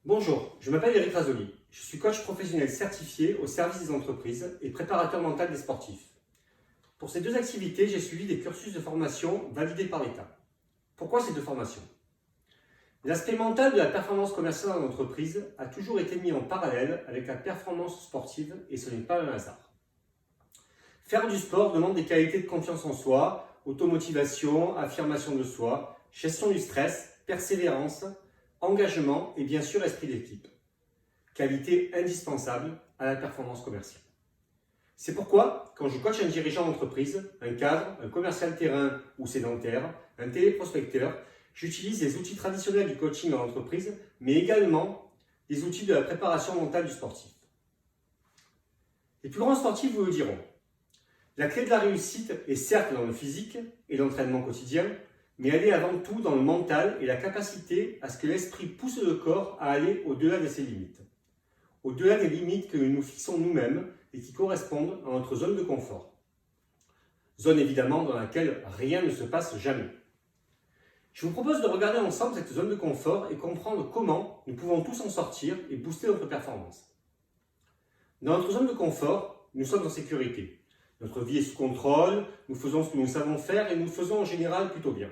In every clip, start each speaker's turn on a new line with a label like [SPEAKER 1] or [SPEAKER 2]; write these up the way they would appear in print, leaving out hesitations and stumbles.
[SPEAKER 1] Bonjour, je m'appelle Eric Razoli. Je suis coach professionnel certifié au service des entreprises et préparateur mental des sportifs. Pour ces deux activités, j'ai suivi des cursus de formation validés par l'État. Pourquoi ces deux formations? L'aspect mental de la performance commerciale en entreprise a toujours été mis en parallèle avec la performance sportive et ce n'est pas un hasard. Faire du sport demande des qualités de confiance en soi, automotivation, affirmation de soi, gestion du stress, persévérance, engagement et bien sûr esprit d'équipe. Qualité indispensable à la performance commerciale. C'est pourquoi, quand je coach un dirigeant d'entreprise, un cadre, un commercial terrain ou sédentaire, un téléprospecteur, j'utilise les outils traditionnels du coaching en entreprise, mais également les outils de la préparation mentale du sportif. Les plus grands sportifs vous le diront. La clé de la réussite est certes dans le physique et l'entraînement quotidien, mais elle est avant tout dans le mental et la capacité à ce que l'esprit pousse le corps à aller au-delà de ses limites. Au-delà des limites que nous fixons nous-mêmes et qui correspondent à notre zone de confort. Zone évidemment dans laquelle rien ne se passe jamais. Je vous propose de regarder ensemble cette zone de confort et comprendre comment nous pouvons tous en sortir et booster notre performance. Dans notre zone de confort, nous sommes en sécurité. Notre vie est sous contrôle, nous faisons ce que nous savons faire et nous le faisons en général plutôt bien.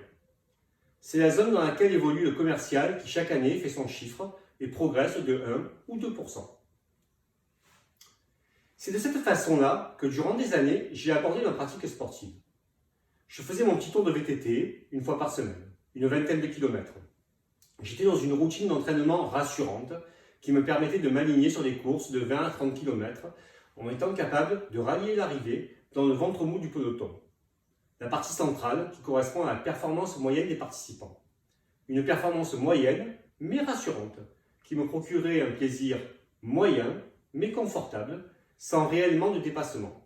[SPEAKER 1] C'est la zone dans laquelle évolue le commercial qui chaque année fait son chiffre et progresse de 1 ou 2%. C'est de cette façon-là que durant des années, j'ai abordé ma pratique sportive. Je faisais mon petit tour de VTT une fois par semaine, une vingtaine de kilomètres. J'étais dans une routine d'entraînement rassurante qui me permettait de m'aligner sur des courses de 20 à 30 km en étant capable de rallier l'arrivée dans le ventre mou du peloton. La partie centrale qui correspond à la performance moyenne des participants. Une performance moyenne mais rassurante qui me procurait un plaisir moyen mais confortable sans réellement de dépassement.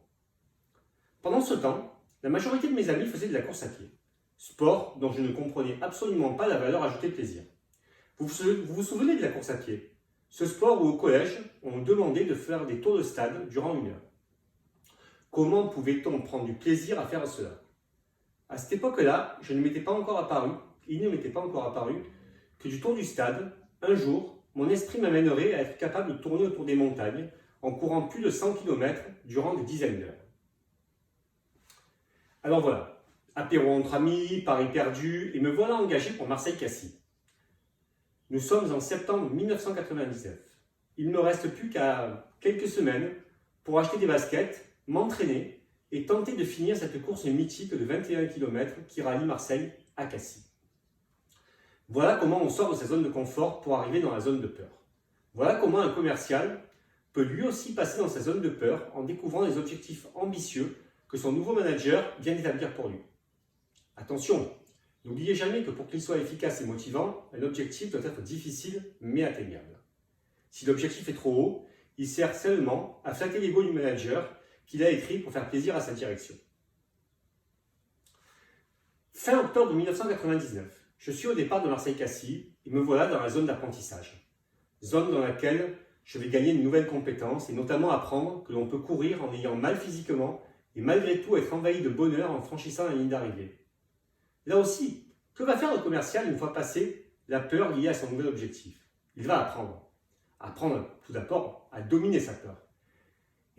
[SPEAKER 1] Pendant ce temps, la majorité de mes amis faisaient de la course à pied, sport dont je ne comprenais absolument pas la valeur ajoutée de plaisir. Vous vous souvenez de la course à pied? Ce sport où au collège, on nous demandait de faire des tours de stade durant 1 heure. Comment pouvait-on prendre du plaisir à faire cela? À cette époque-là, il ne m'était pas encore apparu que du tour du stade, un jour, mon esprit m'amènerait à être capable de tourner autour des montagnes en courant plus de 100 km durant des dizaines d'heures. Alors voilà, apéro entre amis, paris perdu, et me voilà engagé pour Marseille-Cassis. Nous sommes en septembre 1999. Il ne me reste plus qu'à quelques semaines pour acheter des baskets, m'entraîner et tenter de finir cette course mythique de 21 km qui rallie Marseille à Cassis. Voilà comment on sort de sa zone de confort pour arriver dans la zone de peur. Voilà comment un commercial peut lui aussi passer dans sa zone de peur en découvrant les objectifs ambitieux que son nouveau manager vient d'établir pour lui. Attention, n'oubliez jamais que pour qu'il soit efficace et motivant, un objectif doit être difficile mais atteignable. Si l'objectif est trop haut, il sert seulement à flatter l'ego du manager qu'il a écrit pour faire plaisir à sa direction. Fin octobre 1999, je suis au départ de Marseille-Cassis et me voilà dans la zone d'apprentissage. Zone dans laquelle je vais gagner de nouvelles compétences et notamment apprendre que l'on peut courir en ayant mal physiquement et malgré tout être envahi de bonheur en franchissant la ligne d'arrivée. Là aussi, que va faire le commercial une fois passé la peur liée à son nouvel objectif? Il va apprendre. Apprendre tout d'abord à dominer sa peur.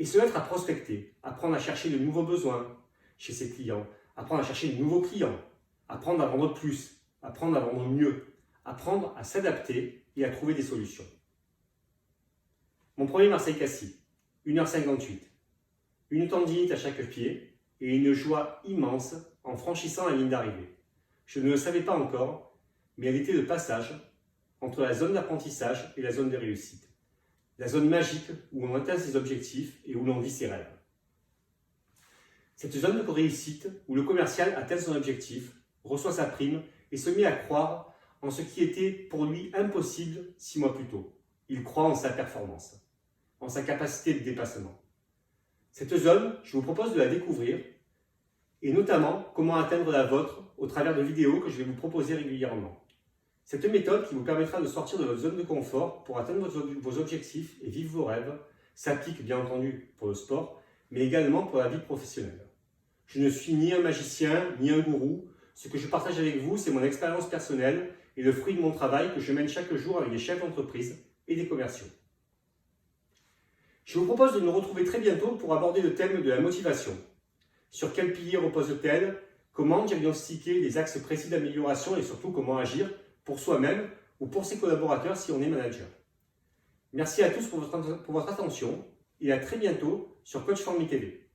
[SPEAKER 1] Et se mettre à prospecter, apprendre à chercher de nouveaux besoins chez ses clients, apprendre à chercher de nouveaux clients, apprendre à vendre plus, apprendre à vendre mieux, apprendre à s'adapter et à trouver des solutions. Mon premier Marseille-Cassis, 1h58, une tendinite à chaque pied et une joie immense en franchissant la ligne d'arrivée. Je ne le savais pas encore, mais elle était le passage entre la zone d'apprentissage et la zone de réussite. La zone magique où on atteint ses objectifs et où l'on vit ses rêves. Cette zone de réussite où le commercial atteint son objectif, reçoit sa prime et se met à croire en ce qui était pour lui impossible 6 mois plus tôt. Il croit en sa performance, en sa capacité de dépassement. Cette zone, je vous propose de la découvrir et notamment comment atteindre la vôtre au travers de vidéos que je vais vous proposer régulièrement. Cette méthode qui vous permettra de sortir de votre zone de confort pour atteindre vos objectifs et vivre vos rêves s'applique bien entendu pour le sport, mais également pour la vie professionnelle. Je ne suis ni un magicien, ni un gourou. Ce que je partage avec vous, c'est mon expérience personnelle et le fruit de mon travail que je mène chaque jour avec des chefs d'entreprise et des commerciaux. Je vous propose de nous retrouver très bientôt pour aborder le thème de la motivation. Sur quel pilier repose-t-elle? Comment diagnostiquer les axes précis d'amélioration et surtout comment agir pour soi-même ou pour ses collaborateurs si on est manager. Merci à tous pour votre attention et à très bientôt sur Coach for Me TV.